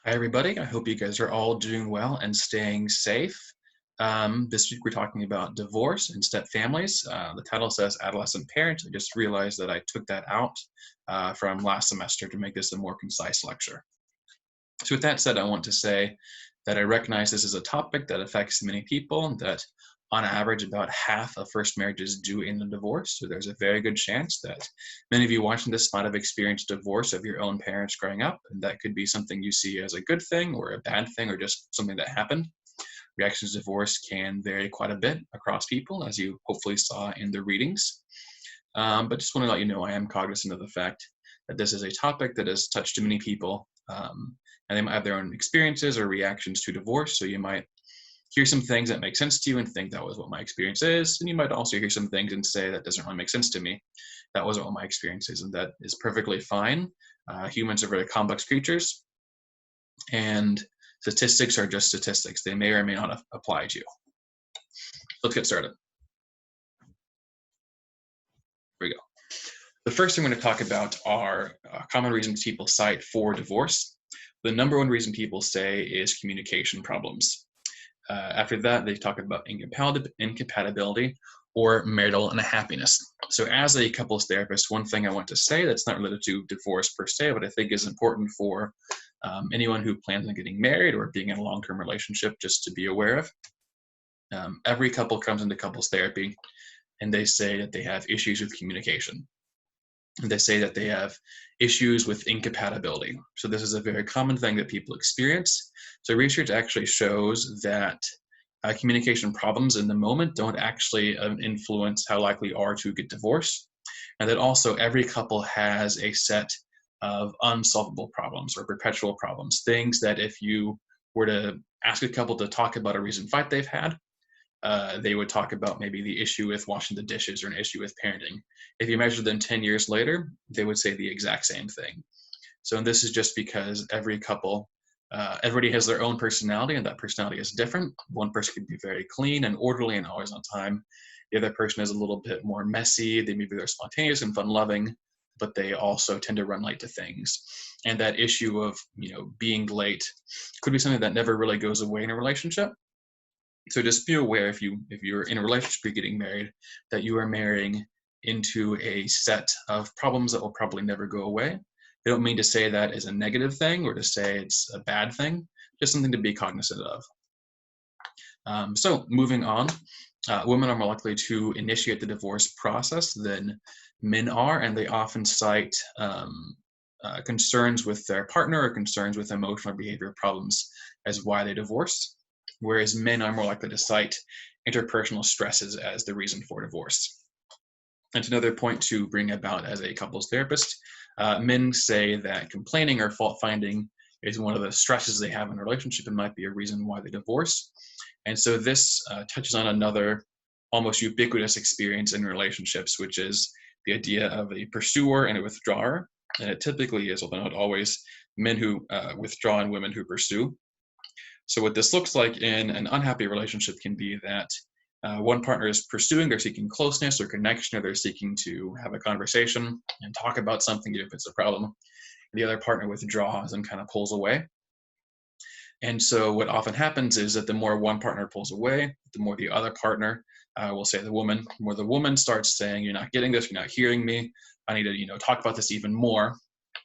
Hi, everybody. I hope you guys are all doing well and staying safe. This week we're talking about divorce and step families. The title says adolescent parent. I just realized that I took that out from last semester to make this a more concise lecture. So with that said, I want to say that I recognize this is a topic that affects many people, and that on average about half of first marriages do end in divorce. So there's a very good chance that many of you watching this might have experienced divorce of your own parents growing up, and that could be something you see as a good thing or a bad thing or just something that happened. Reactions to divorce can vary quite a bit across people, as you hopefully saw in the readings. But just want to let you know I am cognizant of the fact that this is a topic that has touched many people, and they might have their own experiences or reactions to divorce. So you might hear some things that make sense to you and think that was what my experience is, and you might also hear some things and say that doesn't really make sense to me. That wasn't what my experience is, and that is perfectly fine. Humans are very complex creatures, and statistics are just statistics. They may or may not apply to you. Let's get started. Here we go. The first thing I'm going to talk about are common reasons people cite for divorce. The number one reason people say is communication problems. After that, they talk about incompatibility or marital unhappiness. So as a couples therapist, one thing I want to say that's not related to divorce per se, but I think is important for anyone who plans on getting married or being in a long-term relationship just to be aware of. Every couple comes into couples therapy and they say that they have issues with communication. And they say that they have issues with incompatibility. So this is a very common thing that people experience. So research actually shows that communication problems in the moment don't actually influence how likely you are to get divorced. And that also every couple has a set of unsolvable problems or perpetual problems, things that if you were to ask a couple to talk about a recent fight they've had, they would talk about maybe the issue with washing the dishes or an issue with parenting. If you measure them 10 years later, they would say the exact same thing. So this is just because every couple, everybody has their own personality, and that personality is different. One person can be very clean and orderly and always on time. The other person is a little bit more messy. They're spontaneous and fun-loving, but they also tend to run late to things. And that issue of being late could be something that never really goes away in a relationship. So just be aware if you're in a relationship, you're getting married, that you are marrying into a set of problems that will probably never go away. I don't mean to say that as a negative thing or to say it's a bad thing, just something to be cognizant of. So moving on, women are more likely to initiate the divorce process than men are, and they often cite concerns with their partner or concerns with emotional or behavioral problems as why they divorce, whereas men are more likely to cite interpersonal stresses as the reason for divorce. And another point to bring about as a couples therapist, men say that complaining or fault finding is one of the stresses they have in a relationship and might be a reason why they divorce. And so this touches on another almost ubiquitous experience in relationships, which is the idea of a pursuer and a withdrawer. And it typically is, although not always, men who withdraw and women who pursue. So what this looks like in an unhappy relationship can be that one partner is pursuing, they're seeking closeness or connection, or they're seeking to have a conversation and talk about something if it's a problem. The other partner withdraws and kind of pulls away. And so what often happens is that the more one partner pulls away, the more the other partner, will say the woman, the more the woman starts saying, you're not getting this, you're not hearing me, I need to talk about this even more.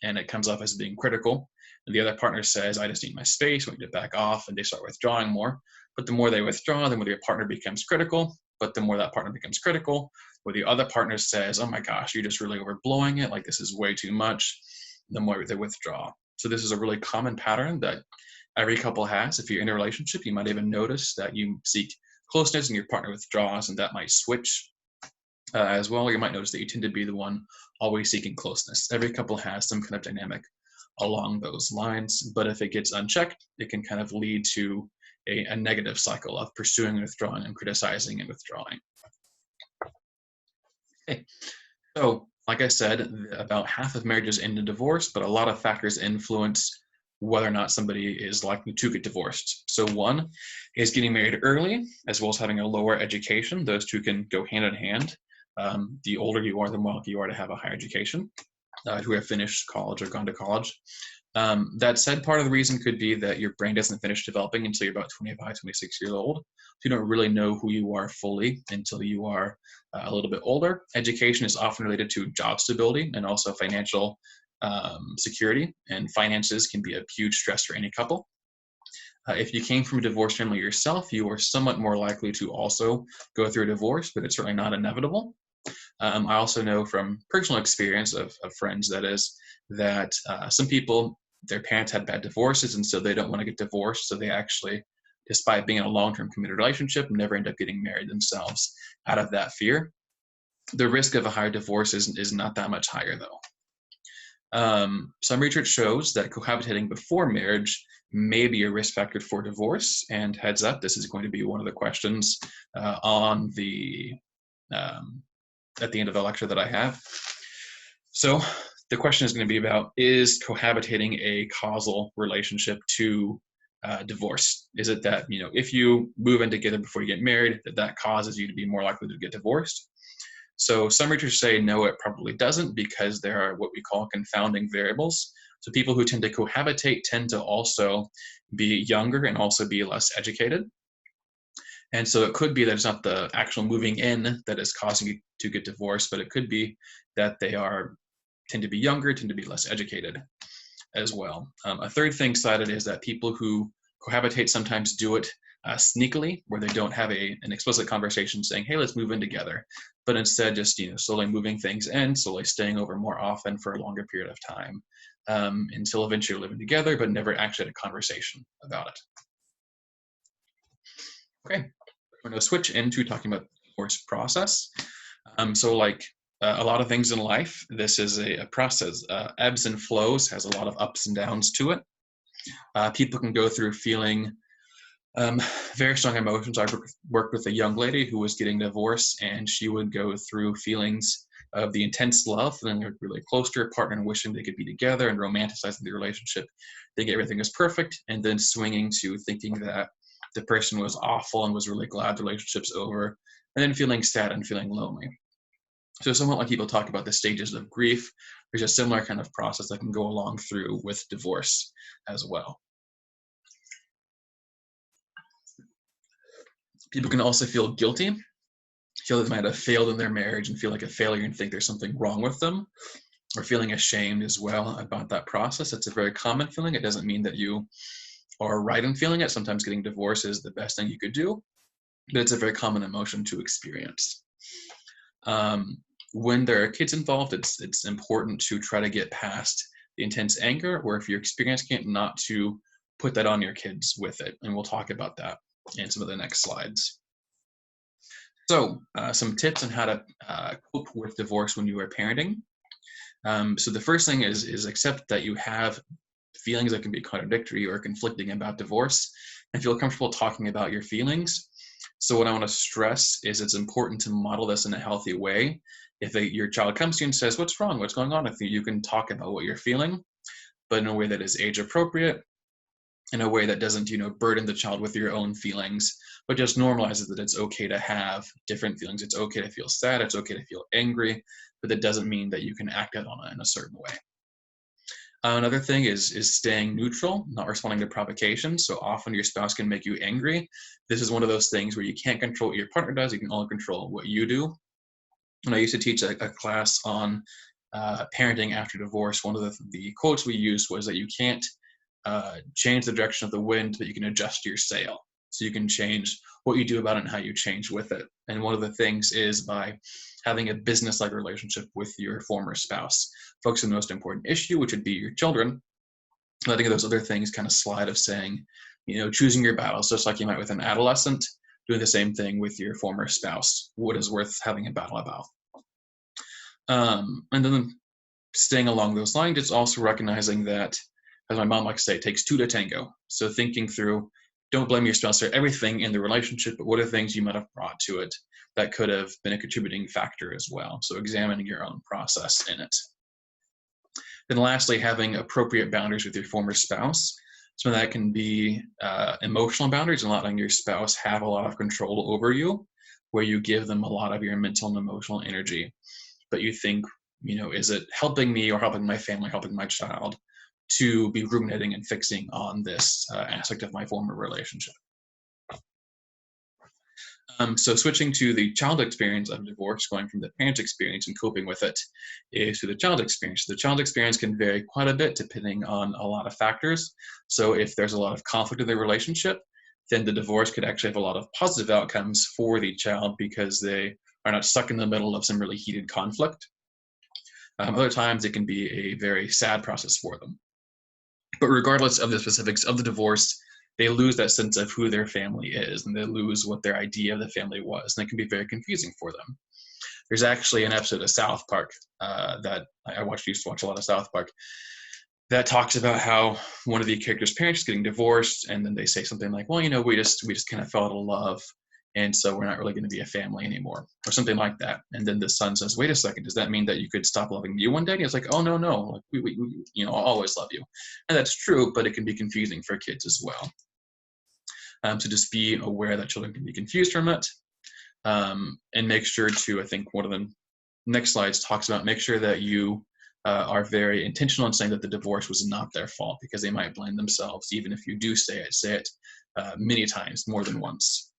And it comes off as being critical. And the other partner says, I just need my space, we need to back off, and they start withdrawing more. But the more they withdraw, the more their partner becomes critical. But the more that partner becomes critical, where the other partner says, oh my gosh, you're just really overblowing it, like this is way too much, the more they withdraw. So this is a really common pattern that every couple has. If you're in a relationship, you might even notice that you seek closeness and your partner withdraws, and that might switch as well. You might notice that you tend to be the one always seeking closeness. Every couple has some kind of dynamic along those lines, but if it gets unchecked, it can kind of lead to a negative cycle of pursuing and withdrawing and criticizing and withdrawing. Okay. So like I said, about half of marriages end in divorce, but a lot of factors influence whether or not somebody is likely to get divorced. So one is getting married early, as well as having a lower education. Those two can go hand in hand. The older you are, the more likely you are to have a higher education. who have finished college or gone to college. That said, part of the reason could be that your brain doesn't finish developing until you're about 25, 26 years old. So you don't really know who you are fully until you are a little bit older. Education is often related to job stability and also financial security, and finances can be a huge stress for any couple. If you came from a divorced family yourself, you are somewhat more likely to also go through a divorce, but it's certainly not inevitable. I also know from personal experience of friends, that is, that some people, their parents had bad divorces, and so they don't want to get divorced. So they actually, despite being in a long-term committed relationship, never end up getting married themselves out of that fear. The risk of a higher divorce is not that much higher, though. Some research shows that cohabitating before marriage may be a risk factor for divorce. And heads up, this is going to be one of the questions on the at the end of the lecture that I have. So the question is going to be about, is cohabitating a causal relationship to divorce? Is it that, if you move in together before you get married, that causes you to be more likely to get divorced? So some researchers say no, it probably doesn't, because there are what we call confounding variables. So people who tend to cohabitate tend to also be younger and also be less educated. And so it could be that it's not the actual moving in that is causing you to get divorced, but it could be that they tend to be younger, tend to be less educated as well. A third thing cited is that people who cohabitate sometimes do it sneakily, where they don't have an explicit conversation saying, hey, let's move in together, but instead just slowly moving things in, slowly staying over more often for a longer period of time, until eventually you're living together, but never actually had a conversation about it. Okay, we're going to switch into talking about the divorce process. So like a lot of things in life, this is a process. Ebbs and flows, has a lot of ups and downs to it. People can go through feeling very strong emotions. I worked with a young lady who was getting divorced, and she would go through feelings of the intense love, and then they're really close to her partner and wishing they could be together and romanticizing the relationship, thinking everything is perfect, and then swinging to thinking that the person was awful and was really glad the relationship's over, and then feeling sad and feeling lonely. So somewhat like people talk about the stages of grief, there's a similar kind of process that can go along through with divorce as well. People can also feel guilty, feel that they might have failed in their marriage and feel like a failure and think there's something wrong with them, or feeling ashamed as well about that process. It's a very common feeling. It doesn't mean that you are right in feeling it. Sometimes getting divorced is the best thing you could do, but it's a very common emotion to experience. When there are kids involved, it's important to try to get past the intense anger, or if you're experiencing it, not to put that on your kids with it. And we'll talk about that in some of the next slides. So some tips on how to cope with divorce when you are parenting. So the first thing is accept that you have feelings that can be contradictory or conflicting about divorce, and feel comfortable talking about your feelings. So what I want to stress is it's important to model this in a healthy way. If your child comes to you and says, what's wrong? What's going on with you? You can talk about what you're feeling, but in a way that is age appropriate, in a way that doesn't, burden the child with your own feelings, but just normalizes that it's okay to have different feelings. It's okay to feel sad. It's okay to feel angry, but that doesn't mean that you can act out on it in a certain way. Another thing is staying neutral, not responding to provocation. So often your spouse can make you angry. This is one of those things where you can't control what your partner does. You can only control what you do. When I used to teach a class on parenting after divorce, one of the quotes we used was that you can't change the direction of the wind, but you can adjust your sail. So you can change what you do about it and how you change with it. And one of the things is by having a business-like relationship with your former spouse. Focus on the most important issue, which would be your children. Letting those other things kind of slide, of saying, choosing your battles, just like you might with an adolescent, doing the same thing with your former spouse. What is worth having a battle about? And then staying along those lines, it's also recognizing that, as my mom likes to say, it takes two to tango. So thinking through, don't blame your spouse for everything in the relationship, but what are things you might have brought to it that could have been a contributing factor as well. So examining your own process in it. Then lastly, having appropriate boundaries with your former spouse. So that can be emotional boundaries and not letting your spouse have a lot of control over you, where you give them a lot of your mental and emotional energy, but you think Is it helping me or helping my family, helping my child to be ruminating and fixing on this aspect of my former relationship? So switching to the child experience of divorce, going from the parent experience and coping with it, is to the child experience. The child experience can vary quite a bit depending on a lot of factors. So if there's a lot of conflict in the relationship, then the divorce could actually have a lot of positive outcomes for the child because they are not stuck in the middle of some really heated conflict. Other times it can be a very sad process for them. But regardless of the specifics of the divorce, they lose that sense of who their family is, and they lose what their idea of the family was, and it can be very confusing for them. There's actually an episode of South Park that I used to watch a lot of South Park, that talks about how one of the characters' parents is getting divorced, and then they say something like, "Well, we just kind of fell out of love, and so we're not really going to be a family anymore," or something like that. And then the son says, "Wait a second, does that mean that you could stop loving me one day?" And it's like, "Oh, no, like we I'll always love you," and that's true, but it can be confusing for kids as well. So just be aware that children can be confused from it, and make sure to, I think one of the next slides talks about, make sure that you are very intentional in saying that the divorce was not their fault, because they might blame themselves even if you do say it many times, more than once.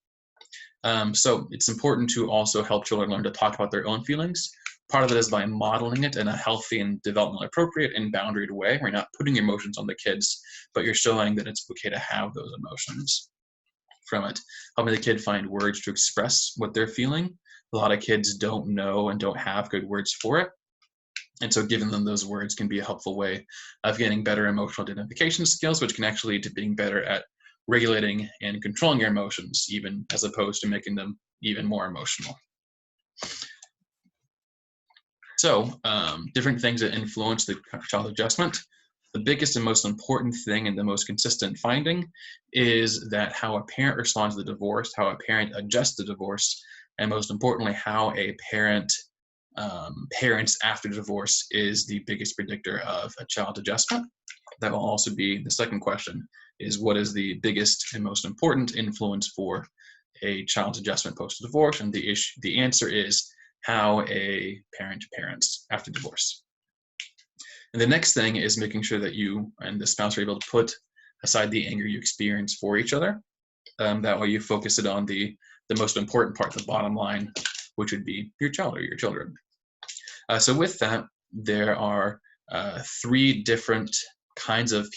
So it's important to also help children learn to talk about their own feelings. Part of it is by modeling it in a healthy and developmentally appropriate and boundaried way. We're not putting your emotions on the kids, but you're showing that it's okay to have those emotions from it, helping the kid find words to express what they're feeling. A lot of kids don't know and don't have good words for it. And so giving them those words can be a helpful way of getting better emotional identification skills, which can actually lead to being better at regulating and controlling your emotions, even as opposed to making them even more emotional. So different things that influence the child adjustment. The biggest and most important thing and the most consistent finding is that how a parent responds to the divorce, how a parent adjusts the divorce, and most importantly, how a parent parents after divorce is the biggest predictor of a child adjustment. That will also be the second question, is what is the biggest and most important influence for a child's adjustment post-divorce? And the answer is how a parent parents after divorce. And the next thing is making sure that you and the spouse are able to put aside the anger you experience for each other. That way you focus it on the most important part, the bottom line, which would be your child or your children. So with that, there are 3 different kinds of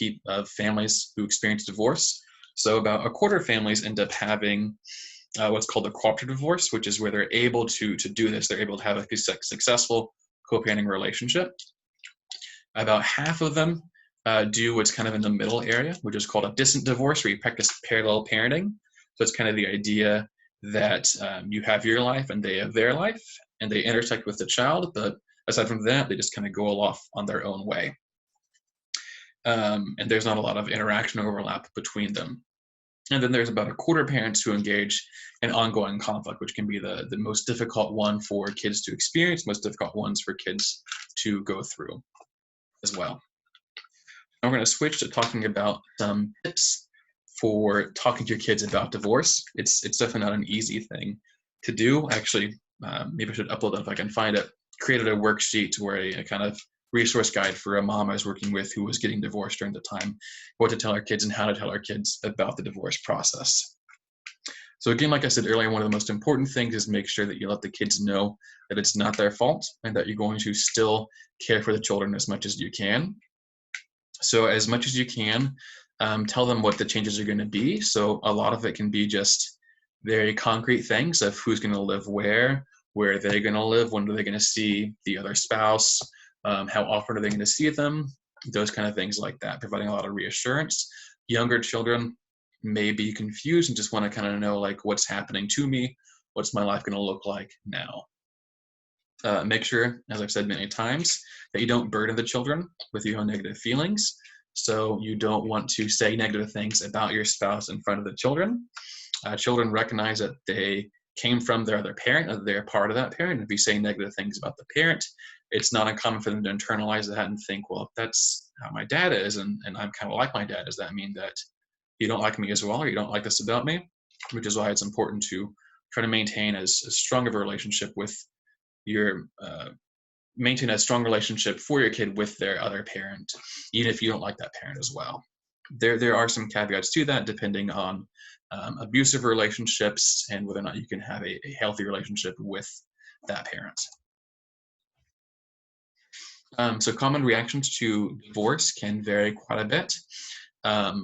families who experience divorce. So about a quarter of families end up having what's called a cooperative divorce, which is where they're able to do this. They're able to have a successful co-parenting relationship. About half of them do what's kind of in the middle area, which is called a distant divorce, where you practice parallel parenting. So it's kind of the idea that you have your life and they have their life, and they intersect with the child, but aside from that, they just kind of go off on their own way. And there's not a lot of interaction overlap between them. And then there's about a quarter of parents who engage in ongoing conflict, which can be the most difficult one for kids to experience, most difficult ones for kids to go through as well. Now we're going to switch to talking about some tips for talking to your kids about divorce. It's definitely not an easy thing to do. Actually, maybe I should upload that if I can find it. Created a worksheet where a kind of resource guide for a mom I was working with who was getting divorced during the time, what to tell our kids and how to tell our kids about the divorce process. So again, like I said earlier, one of the most important things is make sure that you let the kids know that it's not their fault and that you're going to still care for the children as much as you can. So as much as you can, tell them what the changes are going to be. So a lot of it can be just very concrete things of who's going to live where are they going to live, when are they going to see the other spouse, how often are they going to see them, those kind of things like that, providing a lot of reassurance. Younger children may be confused and just want to kind of know, like, what's happening to me, what's my life going to look like now. Make sure, as I've said many times, that you don't burden the children with your own negative feelings. So you don't want to say negative things about your spouse in front of the children. Children recognize that they came from their other parent, or they're part of that parent. If you say negative things about the parent, it's not uncommon for them to internalize that and think, well, if that's how my dad is, and I'm kind of like my dad, does that mean that you don't like me as well, or you don't like this about me? Which is why it's important to try to maintain as strong of a relationship with your maintain a strong relationship for your kid with their other parent, even if you don't like that parent as well. There are some caveats to that, depending on abusive relationships and whether or not you can have a healthy relationship with that parent. So common reactions to divorce can vary quite a bit,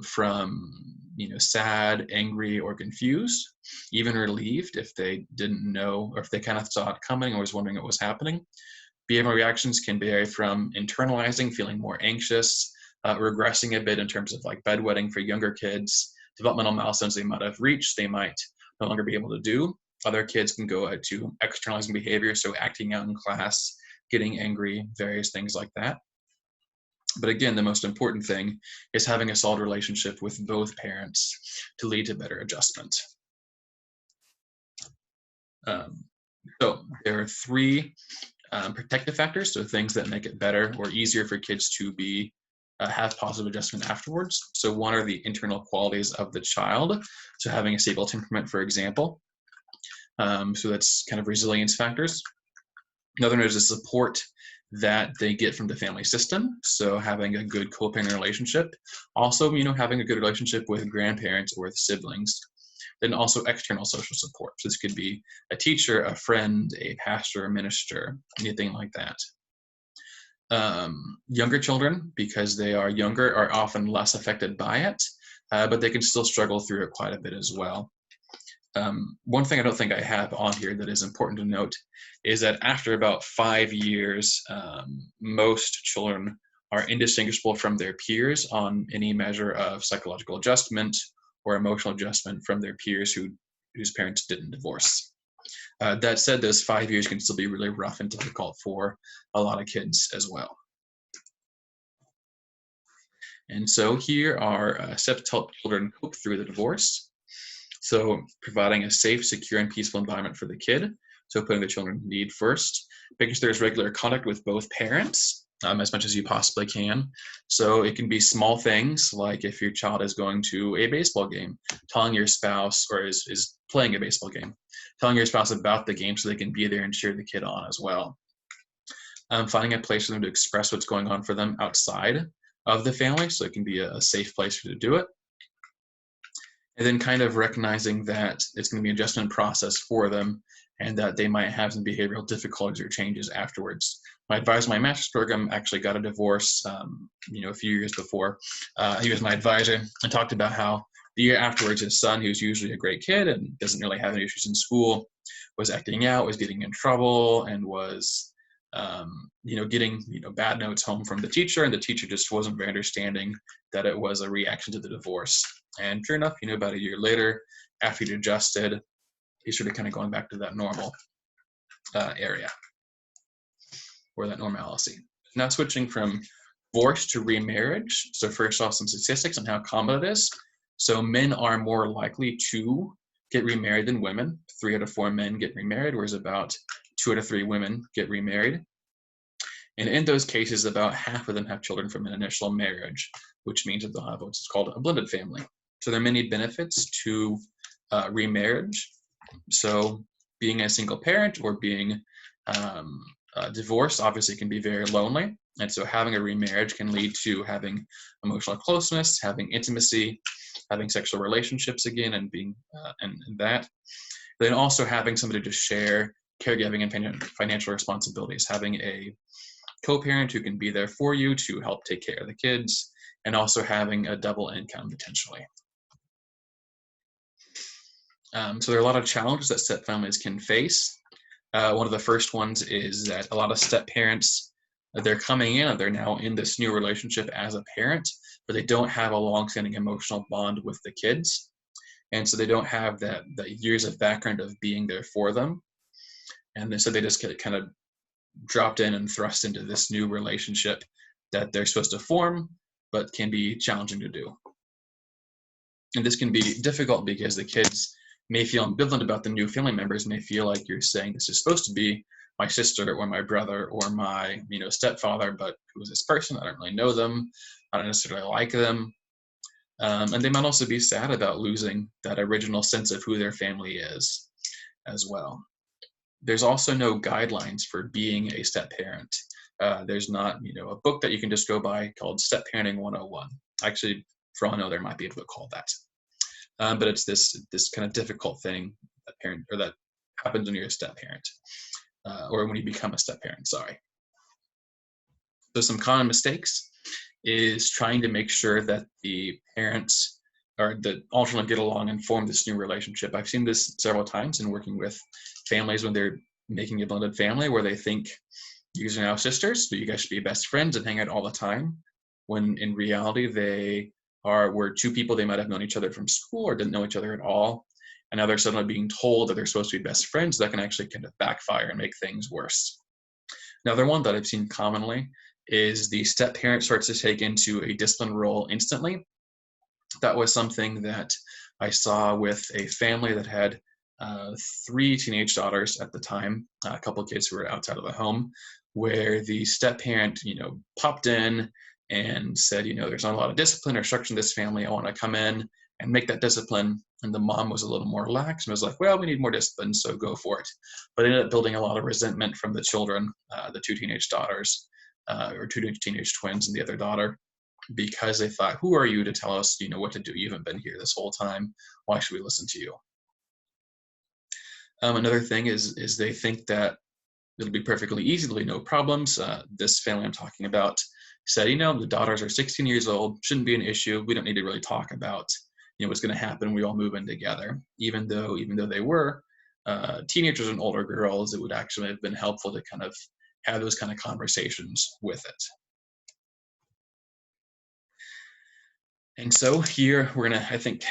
from sad, angry, or confused, even relieved if they didn't know, or if they kind of saw it coming or was wondering what was happening. Behavioral reactions can vary from internalizing, feeling more anxious, regressing a bit in terms of like bedwetting for younger kids, developmental milestones they might have reached, they might no longer be able to do. Other kids can go to externalizing behavior, so acting out in class, getting angry, various things like that. But again, the most important thing is having a solid relationship with both parents to lead to better adjustment. So there are three protective factors, so things that make it better or easier for kids to be have positive adjustment afterwards. So one are the internal qualities of the child, so having a stable temperament, for example. So that's kind of resilience factors. Another one is the support that they get from the family system, so having a good co-parent relationship. Also, having a good relationship with grandparents or with siblings. Then also external social support. So this could be a teacher, a friend, a pastor, a minister, anything like that. Younger children, because they are younger, are often less affected by it, but they can still struggle through it quite a bit as well. One thing I don't think I have on here that is important to note is that after about 5 years, most children are indistinguishable from their peers on any measure of psychological adjustment or emotional adjustment from their peers whose parents didn't divorce. That said, those 5 years can still be really rough and difficult for a lot of kids as well. And so here are steps to help children cope through the divorce. So providing a safe, secure, and peaceful environment for the kid. So putting the children's need first, making sure there's regular contact with both parents as much as you possibly can. So it can be small things, like if your child is going to a baseball game, telling your spouse, or is playing a baseball game, telling your spouse about the game so they can be there and cheer the kid on as well. Finding a place for them to express what's going on for them outside of the family, so it can be a safe place for them to do it. And then kind of recognizing that it's going to be an adjustment process for them and that they might have some behavioral difficulties or changes afterwards. My advisor, my master's program, actually got a divorce, a few years before. He was my advisor and talked about how the year afterwards, his son, who's usually a great kid and doesn't really have any issues in school, was acting out, was getting in trouble, and was, getting, bad notes home from the teacher, and the teacher just wasn't very understanding that it was a reaction to the divorce. And sure enough, about a year later, after he'd adjusted, he started kind of going back to that normal area, or that normalcy. Now switching from divorce to remarriage. So first off, some statistics on how common it is. So men are more likely to get remarried than women. 3 out of 4 men get remarried, whereas about 2 out of 3 women get remarried. And in those cases, about half of them have children from an initial marriage, which means that they'll have what's called a blended family. So there are many benefits to remarriage. So being a single parent or being divorced obviously can be very lonely. And so having a remarriage can lead to having emotional closeness, having intimacy, having sexual relationships again, and being and that. Then also having somebody to share caregiving and financial responsibilities, having a co-parent who can be there for you to help take care of the kids, and also having a double income potentially. So there are a lot of challenges that step families can face. One of the first ones is that a lot of step parents, they're coming in and they're now in this new relationship as a parent, but they don't have a long-standing emotional bond with the kids. And so they don't have that years of background of being there for them. And so they just get kind of dropped in and thrust into this new relationship that they're supposed to form, but can be challenging to do. And this can be difficult because the kids may feel ambivalent about the new family members, and they feel like you're saying this is supposed to be my sister or my brother or my stepfather, but who is this person? I don't really know them. I don't necessarily like them. And they might also be sad about losing that original sense of who their family is as well. There's also no guidelines for being a step parent. There's not, a book that you can just go by called Step Parenting 101. Actually, for all I know, there might be a book called that. But it's this kind of difficult thing that happens when you're a step parent, or when you become a step parent. Sorry. So some common mistakes is trying to make sure that the parents or the alternate get along and form this new relationship. I've seen this several times in working with families when they're making a blended family, where they think you guys are now sisters, so you guys should be best friends and hang out all the time, when in reality were two people. They might have known each other from school or didn't know each other at all, and now they're suddenly being told that they're supposed to be best friends. That can actually kind of backfire and make things worse. Another one that I've seen commonly is the step parent starts to take into a discipline role instantly. That was something that I saw with a family that had 3 teenage daughters at the time, a couple of kids who were outside of the home, where the step parent, popped in and said, there's not a lot of discipline or structure in this family. I want to come in and make that discipline. And the mom was a little more lax and was like, well, we need more discipline, so go for it. But ended up building a lot of resentment from the children, the 2 teenage daughters, or 2 teenage twins and the other daughter, because they thought, who are you to tell us, what to do? You haven't been here this whole time. Why should we listen to you? Another thing is they think that it'll be perfectly easily, no problems. This family I'm talking about said, the daughters are 16 years old, shouldn't be an issue. We don't need to really talk about, what's going to happen. We all move in together. Even though they were teenagers and older girls, it would actually have been helpful to kind of have those kind of conversations with it. And so here we're going to, I think,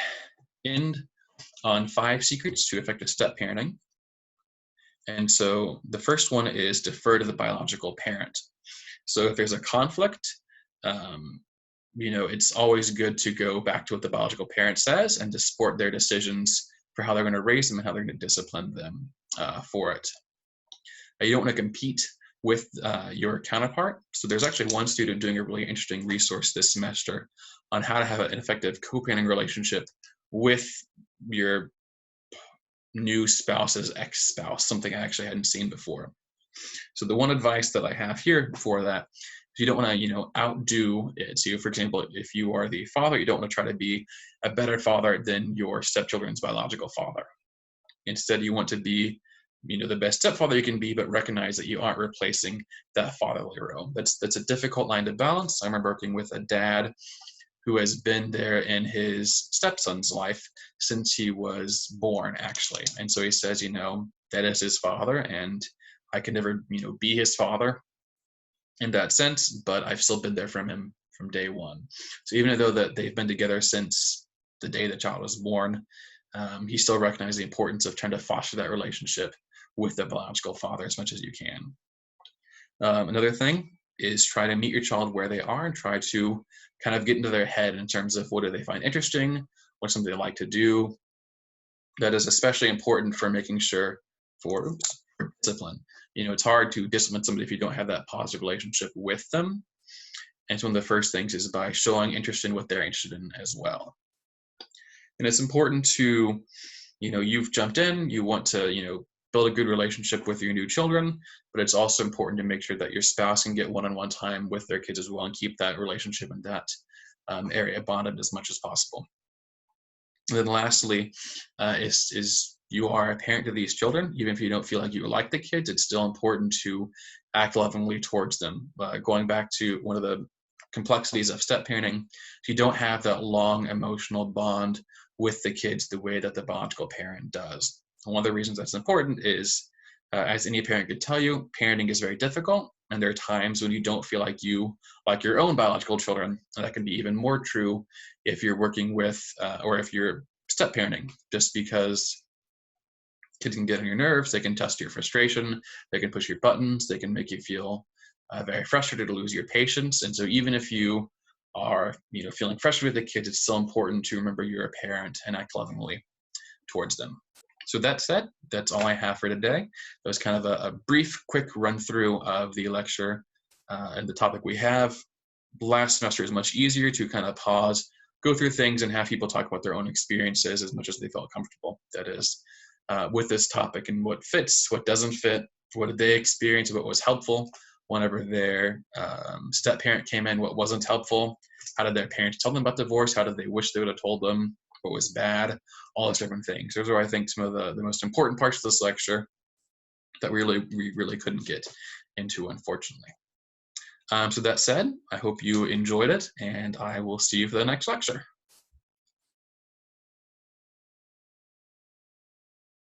end on 5 secrets to effective step parenting. And so the first one is defer to the biological parent. So if there's a conflict, it's always good to go back to what the biological parent says and to support their decisions for how they're going to raise them and how they're going to discipline them for it. You don't want to compete with your counterpart. So there's actually one student doing a really interesting resource this semester on how to have an effective co-parenting relationship with your new spouse's ex-spouse, something I actually hadn't seen before. So the one advice that I have here for that is you don't want to, outdo it. So for example, if you are the father, you don't want to try to be a better father than your stepchildren's biological father. Instead, you want to be, the best stepfather you can be, but recognize that you aren't replacing that fatherly role. That's a difficult line to balance. I remember working with a dad who has been there in his stepson's life since he was born, actually. And so he says, that is his father, and I can never, be his father in that sense, but I've still been there from him from day one. So even though that they've been together since the day the child was born, he still recognized the importance of trying to foster that relationship with the biological father as much as you can. Another thing is try to meet your child where they are and try to kind of get into their head in terms of what do they find interesting, what's something they like to do. That is especially important for making sure for discipline. It's hard to discipline somebody if you don't have that positive relationship with them. And so one of the first things is by showing interest in what they're interested in as well. And it's important to, you've jumped in, you want to, build a good relationship with your new children, but it's also important to make sure that your spouse can get one-on-one time with their kids as well and keep that relationship in that area bonded as much as possible. And then lastly, is you are a parent to these children. Even if you don't feel like you like the kids, it's still important to act lovingly towards them. Going back to one of the complexities of step parenting, if you don't have that long emotional bond with the kids the way that the biological parent does. And one of the reasons that's important is, as any parent could tell you, parenting is very difficult, and there are times when you don't feel like you like your own biological children. And that can be even more true if you're working with, or if you're step parenting, just because kids can get on your nerves, they can test your frustration, they can push your buttons, they can make you feel very frustrated or lose your patience. And so even if you are, feeling frustrated with the kids, it's still important to remember you're a parent and act lovingly towards them. So that said, that's all I have for today. That was kind of a brief, quick run through of the lecture and the topic we have. Last semester is much easier to kind of pause, go through things, and have people talk about their own experiences as much as they felt comfortable. That is, with this topic and what fits, what doesn't fit, what did they experience, what was helpful whenever their step parent came in, what wasn't helpful, how did their parents tell them about divorce, how did they wish they would have told them, what was bad, all those different things. Those are, I think, some of the most important parts of this lecture that we really couldn't get into, unfortunately. So that said, I hope you enjoyed it, and I will see you for the next lecture.